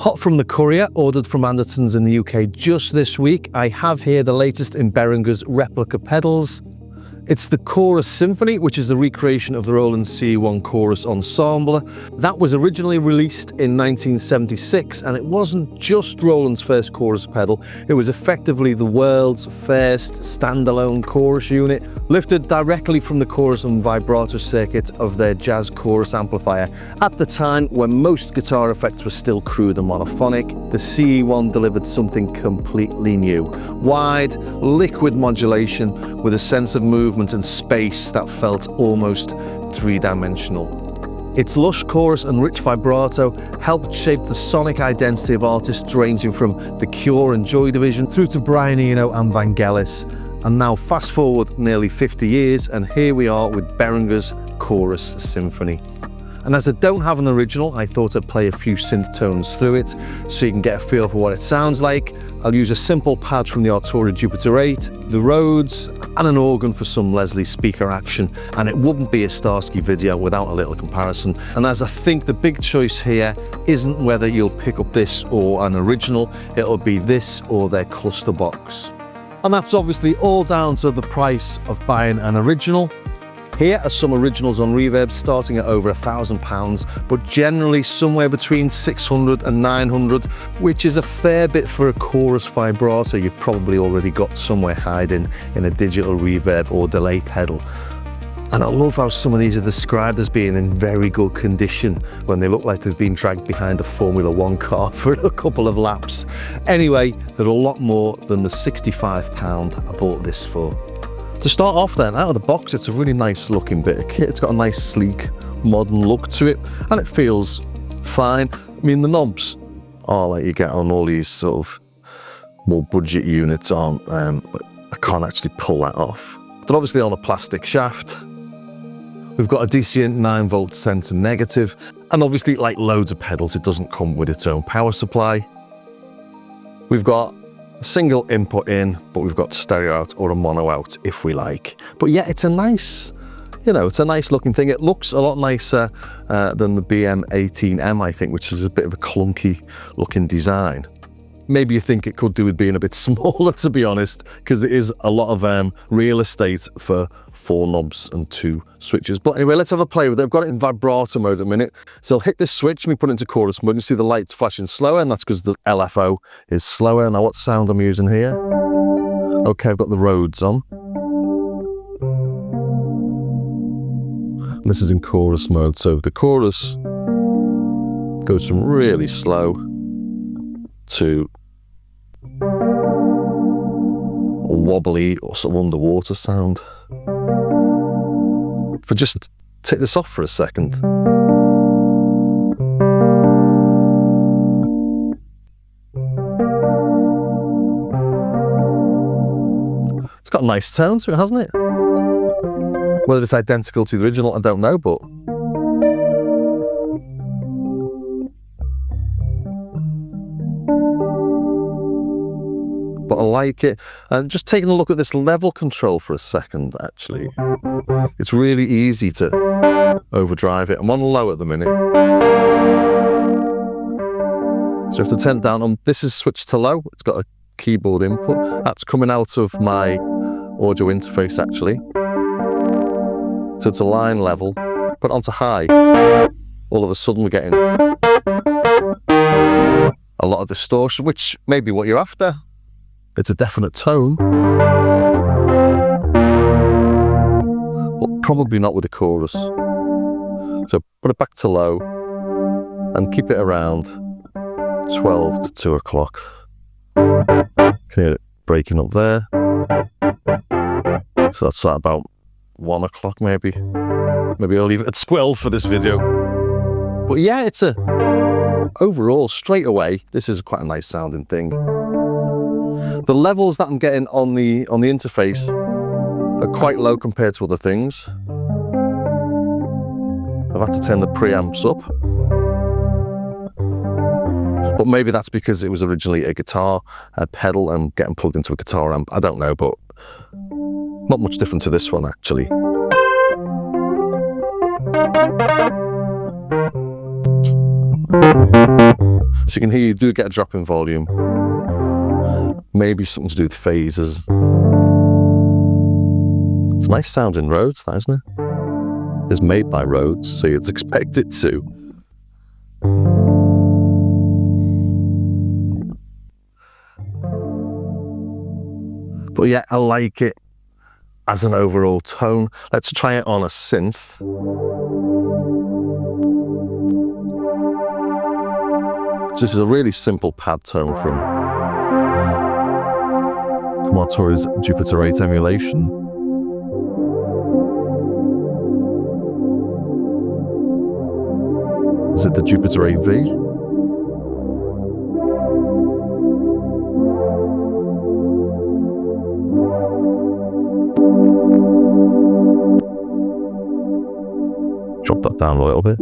Hot from the courier, ordered from Andertons in the UK just this week, I have here the latest in Behringer's replica pedals. It's the Chorus Symphony, which is the recreation of the Roland CE1 Chorus Ensemble. That was originally released in 1976, and it wasn't just Roland's first chorus pedal, it was effectively the world's first standalone chorus unit, lifted directly from the chorus and vibrato circuit of their jazz chorus amplifier. At the time, when most guitar effects were still crude and monophonic, the CE1 delivered something completely new. Wide, liquid modulation with a sense of movement and space that felt almost three-dimensional. Its lush chorus and rich vibrato helped shape the sonic identity of artists ranging from The Cure and Joy Division through to Brian Eno and Vangelis. And now fast forward nearly 50 years and here we are with Behringer's Chorus Symphony. And as I don't have an original, I thought I'd play a few synth tones through it so you can get a feel for what it sounds like. I'll use a simple pad from the Arturia Jupiter 8, the Rhodes, and an organ for some Lesley speaker action. And it wouldn't be a Starsky video without a little comparison. And as I think the big choice here isn't whether you'll pick up this or an original, it'll be this or their Clusterbox. And that's obviously all down to the price of buying an original. Here are some originals on Reverb starting at over £1,000, but generally somewhere between 600 and 900, which is a fair bit for a chorus vibrato you've probably already got somewhere hiding in a digital reverb or delay pedal. And I love how some of these are described as being in very good condition when they look like they've been dragged behind a Formula One car for a couple of laps. Anyway, they're a lot more than the £65 I bought this for. To start off then, out of the box, it's a really nice looking bit of kit. It's got a nice sleek modern look to it and it feels fine. I mean, the knobs are like you get on all these sort of more budget units aren't, but I can't actually pull that off. They're obviously on a plastic shaft. We've got a DC 9 volt center negative, and obviously like loads of pedals, it doesn't come with its own power supply. We've got a single input in, but we've got stereo out or a mono out if we like. But yeah, it's a nice, it's a nice looking thing. It looks a lot nicer than the BM-18M, I think, which is a bit of a clunky looking design. Maybe you think it could do with being a bit smaller, to be honest, because it is a lot of real estate for 4 knobs and 2 switches. But anyway, let's have a play with it. I've got it in vibrato mode at the minute. So I'll hit this switch and we put it into chorus mode. You see the lights flashing slower, and that's because the LFO is slower. Now what sound I'm using here? Okay, I've got the Rhodes on. And this is in chorus mode. So the chorus goes from really slow to a wobbly or sort of underwater sound. If I just take this off for a second. It's got a nice tone to it, hasn't it? Whether it's identical to the original, I don't know, but I like it. And just taking a look at this level control for a second, actually. It's really easy to overdrive it. I'm on low at the minute. So if I turn it down, this is switched to low. It's got a keyboard input. That's coming out of my audio interface, actually. So it's a line level. Put it onto high. All of a sudden we're getting a lot of distortion, which may be what you're after. It's a definite tone, but probably not with the chorus. So put it back to low and keep it around 12 to 2 o'clock. Can hear it breaking up there. So that's at about 1 o'clock maybe. Maybe I'll leave it at 12 for this video. But yeah, it's overall, straight away, this is quite a nice sounding thing. The levels that I'm getting on the interface are quite low compared to other things. I've had to turn the preamps up. But maybe that's because it was originally a guitar pedal and getting plugged into a guitar amp. I don't know, but not much different to this one, actually. So you can hear you do get a drop in volume. Maybe something to do with phases. It's a nice sounding Rhodes, that, isn't it? It's made by Rhodes, so you'd expect it to. But yeah, I like it as an overall tone. Let's try it on a synth. So this is a really simple pad tone from Arturo's Jupiter 8 emulation. Is it the Jupiter 8V? Drop that down a little bit.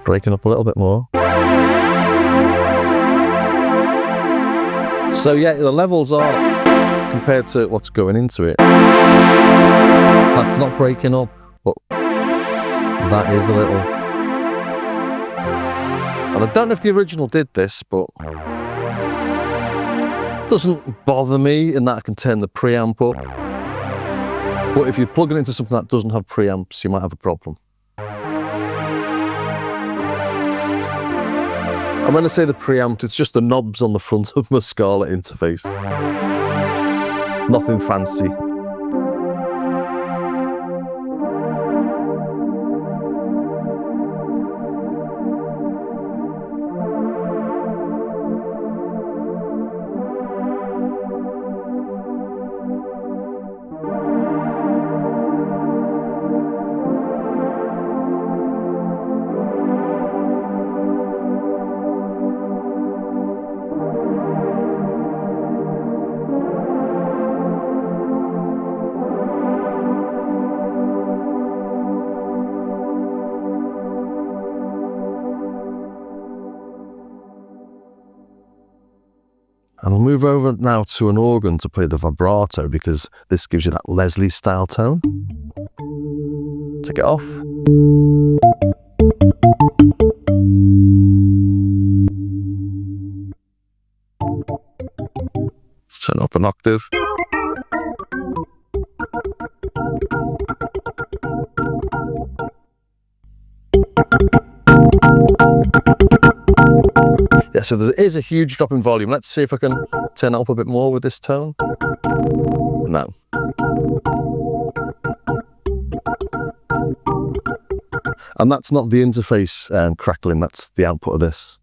Breaking up a little bit more. So yeah, the levels are, compared to what's going into it, that's not breaking up, but that is a little. And I don't know if the original did this, but it doesn't bother me in that I can turn the preamp up. But if you plug it into something that doesn't have preamps, you might have a problem. And when I say the preamp, it's just the knobs on the front of my Scala interface. Nothing fancy. And I'll move over now to an organ to play the vibrato, because this gives you that Lesley style tone. Take it off. Let's turn up an octave. Yeah, so there is a huge drop in volume. Let's see if I can turn it up a bit more with this tone. No. And that's not the interface crackling, that's the output of this.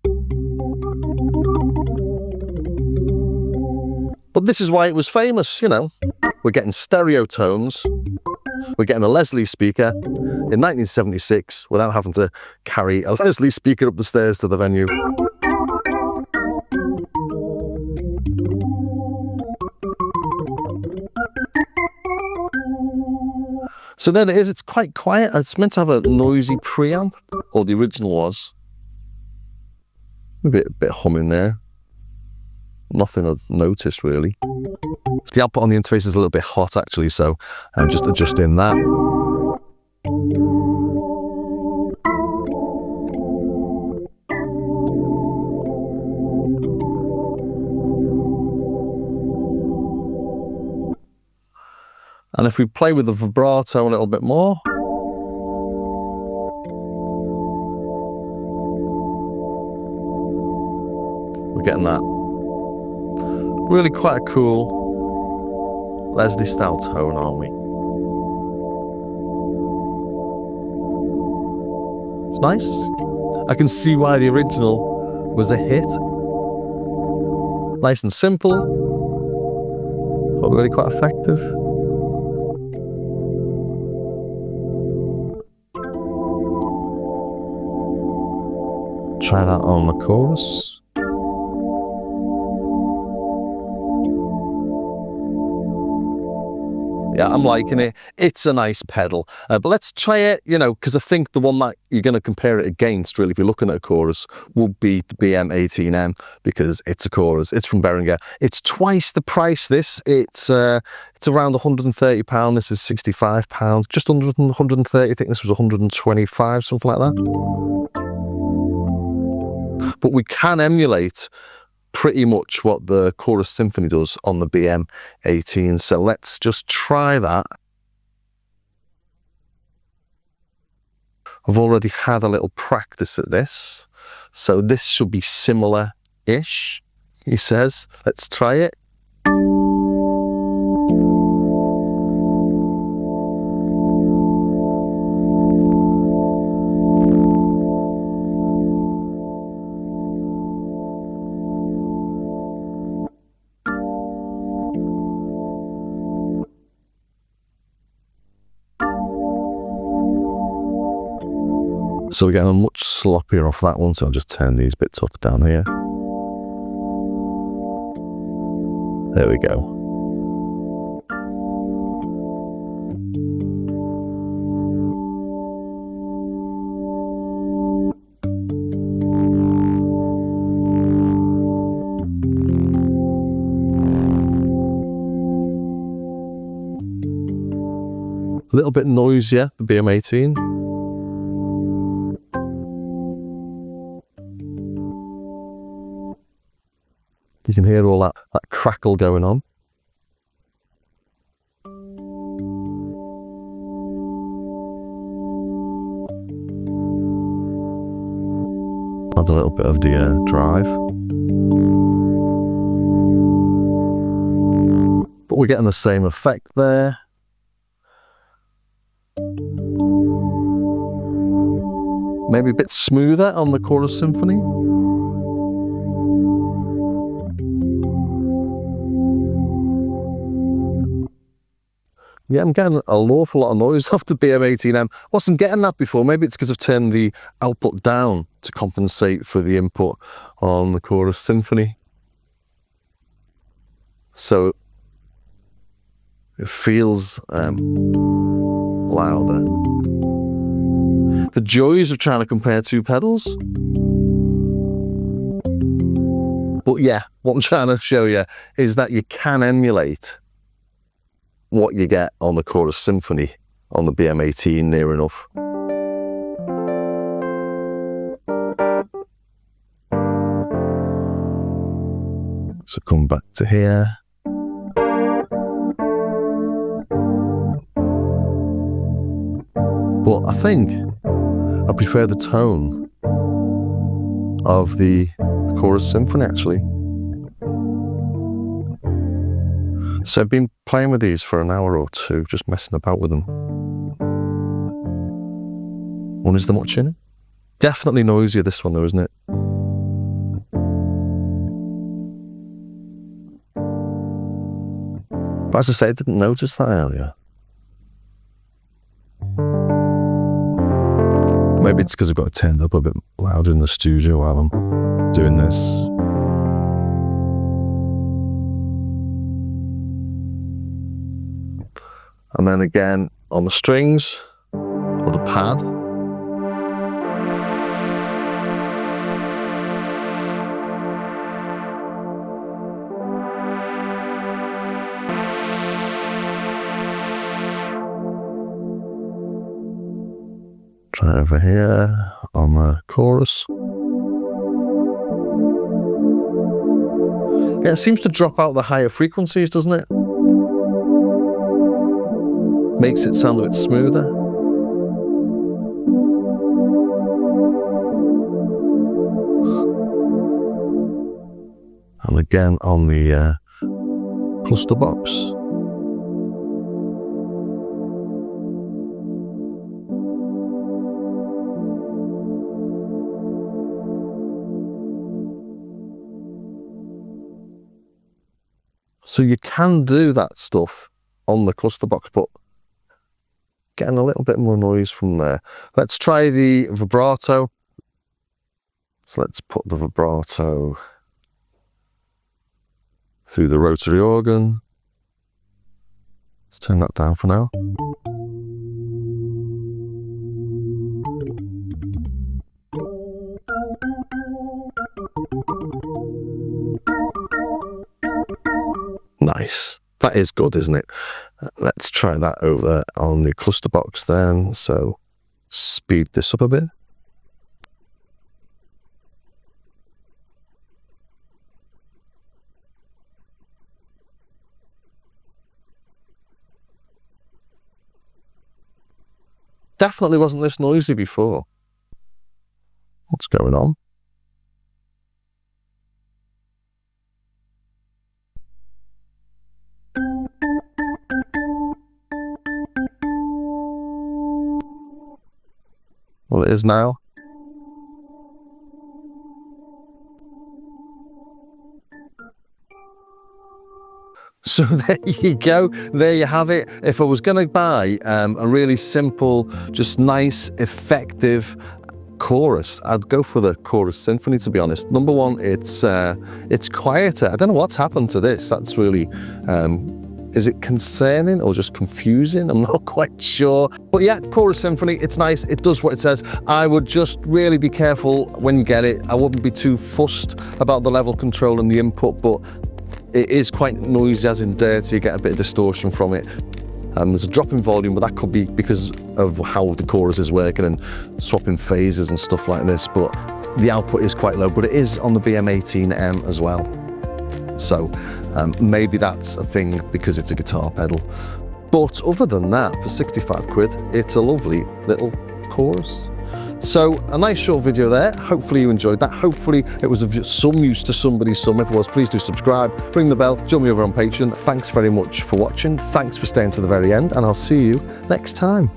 But this is why it was famous, you know. We're getting stereo tones. We're getting a Lesley speaker in 1976 without having to carry a Lesley speaker up the stairs to the venue. So there it is, it's quite quiet. It's meant to have a noisy preamp, or the original was. A bit humming there. Nothing I've noticed really. The output on the interface is a little bit hot actually, so I'm just adjusting that. And if we play with the vibrato a little bit more, we're getting that really quite a cool Lesley style tone, aren't we? It's nice. I can see why the original was a hit. Nice and simple, but really quite effective. Try that on the chorus. Yeah, I'm liking it. It's a nice pedal. But let's try it, you know, because I think the one that you're going to compare it against, really, if you're looking at a chorus, would be the BM-18M, because it's a chorus. It's from Behringer. It's twice the price, this. It's around £130. This is £65. Just under 130. I think this was 125, something like that. But we can emulate pretty much what the Chorus Symphony does on the BM-18. So let's just try that. I've already had a little practice at this, so this should be similar-ish, he says. Let's try it. So we're getting much sloppier off that one, so I'll just turn these bits up down here. There we go. A little bit noisier, the BM-18. You can hear all that crackle going on. Add a little bit of the drive. But we're getting the same effect there. Maybe a bit smoother on the Chorus Symphony. Yeah, I'm getting an awful lot of noise off the BM-18M. Wasn't getting that before. Maybe it's because I've turned the output down to compensate for the input on the Chorus Symphony. So it feels louder. The joys of trying to compare two pedals. But yeah, what I'm trying to show you is that you can emulate what you get on the Chorus Symphony on the BM-18 near enough. So come back to here. But I think I prefer the tone of the Chorus Symphony, actually. So I've been playing with these for an hour or two, just messing about with them. One, is there much in it? Definitely noisier, this one though, isn't it? But as I say, I didn't notice that earlier. Maybe it's because I've got it turned up a bit louder in the studio while I'm doing this. And then again on the strings, or the pad. Try it over here on the chorus. Yeah, it seems to drop out the higher frequencies, doesn't it? Makes it sound a bit smoother. And again on the Clusterbox. So you can do that stuff on the Clusterbox, but getting a little bit more noise from there. Let's try the vibrato. So let's put the vibrato through the rotary organ. Let's turn that down for now. Nice. That is good, isn't it? Let's try that over on the Clusterbox then. So speed this up a bit. Definitely wasn't this noisy before. What's going on? Well, it is now. So there you go, there you have it. If I was going to buy a really simple, just nice, effective chorus, I'd go for the Chorus Symphony, to be honest. Number one, it's quieter. I don't know what's happened to this. That's really, is it concerning or just confusing? I'm not quite sure. But yeah, Chorus Symphony, it's nice. It does what it says. I would just really be careful when you get it. I wouldn't be too fussed about the level control and the input, but it is quite noisy, as in dirty. You get a bit of distortion from it. There's a drop in volume, but that could be because of how the chorus is working and swapping phases and stuff like this. But the output is quite low, but it is on the BM-18M as well. So maybe that's a thing because it's a guitar pedal. But other than that, for 65 quid, it's a lovely little chorus. So a nice short video there. Hopefully you enjoyed that. Hopefully it was of some use to somebody. If it was, please do subscribe, ring the bell, join me over on Patreon. Thanks very much for watching. Thanks for staying to the very end, and I'll see you next time.